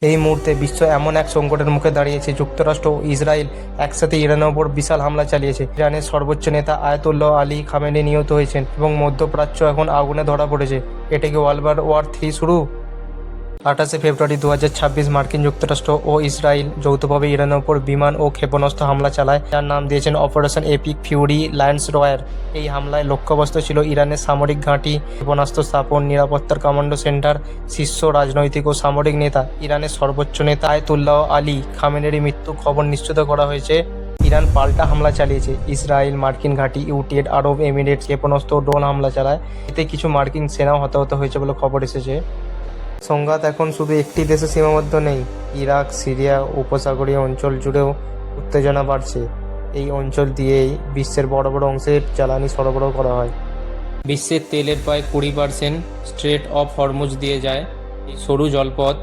এই মুহূর্তে বিশ্ব এমন এক সংকটের মুখে দাঁড়িয়েছে। যুক্তরাষ্ট্র ও ইসরায়েল একসাথে ইরানের ওপর বিশাল হামলা চালিয়েছে। ইরানের সর্বোচ্চ নেতা আয়াতুল্লাহ আলী খামেনি নিহত হয়েছেন এবং মধ্যপ্রাচ্য এখন আগুনে ধরা পড়েছে। এটা কি ওয়ার্ল্ড ওয়ার 3 শুরু? 28শে ফেব্রুয়ারি 2026 মার্কিন যুক্তরাষ্ট্র ও ইসরায়েল যৌথভাবে ইরানের ওপর বিমান ও ক্ষেপণাস্ত্র হামলা চালায়, যার নাম দিয়েছেন অপারেশন এপিক ফিউরি লায়ন্স রয়ার। এই হামলায় লক্ষ্যবস্তু ছিল ইরানের সামরিক ঘাঁটি, ক্ষেপণাস্ত্র স্থাপন, নিরাপত্তার কমান্ডো সেন্টার, শীর্ষ রাজনৈতিক ও সামরিক নেতা। ইরানের সর্বোচ্চ নেতা আয়াতুল্লাহ আলী খামেনেরই মৃত্যু খবর নিশ্চিত করা হয়েছে। ইরান পাল্টা হামলা চালিয়েছে। ইসরায়েল মার্কিন ঘাঁটি, ইউনাইটেড আরব এমিরেটস ক্ষেপণাস্ত্র ও ড্রোন হামলা চালায়। এতে কিছু মার্কিন সেনাও হতাহত হয়েছে বলে খবর এসেছে। সংঘাত এখন শুধু একটি দেশে সীমাবদ্ধ নেই। ইরাক, সিরিয়া উপসাগরীয় অঞ্চল জুড়েও উত্তেজনা বাড়ছে। এই অঞ্চল দিয়েই বিশ্বের বড় বড় অংশের জ্বালানি সরবরাহ করা হয়। বিশ্বের তেলের প্রায় 20% স্ট্রেট অফ হরমুজ দিয়ে যায়। এই সরু জলপথ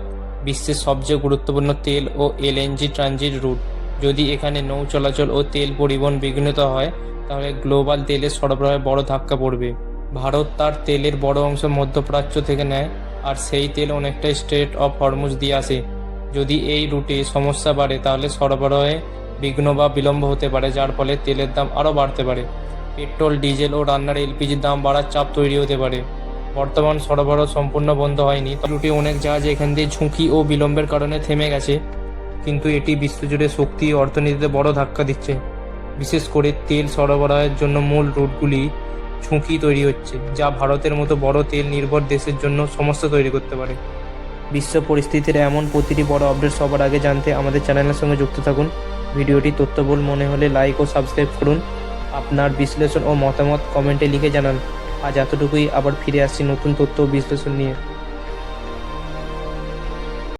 বিশ্বের সবচেয়ে গুরুত্বপূর্ণ তেল ও এলএনজি ট্রানজিট রুট। যদি এখানে নৌ চলাচল ও তেল পরিবহন বিঘ্নিত হয়, তাহলে গ্লোবাল তেলের সরবরাহে বড় ধাক্কা পড়বে। ভারত তার তেলের বড় অংশ মধ্যপ্রাচ্য থেকে নেয়, আর সেই তেল অনেকটাই স্ট্রেট অফ হরমুজ দিয়ে আসে। যদি এই রুটে সমস্যা বাড়ে, তাহলে সরবরাহে বিঘ্ন বা বিলম্ব হতে পারে, যার ফলে তেলের দাম আরও বাড়তে পারে। পেট্রোল, ডিজেল ও রান্নার এলপিজির দাম বাড়ার চাপ তৈরি হতে পারে। বর্তমান সরবরাহ সম্পূর্ণ বন্ধ হয়নি, তবে রুটে অনেক জাহাজ এখান দিয়ে ঝুঁকি ও বিলম্বের কারণে থেমে গেছে। কিন্তু এটি বিশ্বজুড়ে শক্তি ও অর্থনীতিতে বড় ধাক্কা দিচ্ছে। বিশেষ করে তেল সরবরাহের জন্য মূল রুটগুলি ঝুঁকি তৈরি হচ্ছে, যা ভারতের মতো বড় তেল নির্ভর দেশের জন্য সমস্যা তৈরি করতে পারে। বিশ্ব পরিস্থিতির এমন প্রতিটি বড় আপডেট সবার আগে জানতে আমাদের চ্যানেলের সঙ্গে যুক্ত থাকুন। ভিডিওটি তথ্যবহুল মনে হলে লাইক ও সাবস্ক্রাইব করুন। আপনার বিশ্লেষণ ও মতামত কমেন্টে লিখে জানান। আজ এতটুকুই, আবার ফিরে আসছি নতুন তথ্য ও বিশ্লেষণ নিয়ে।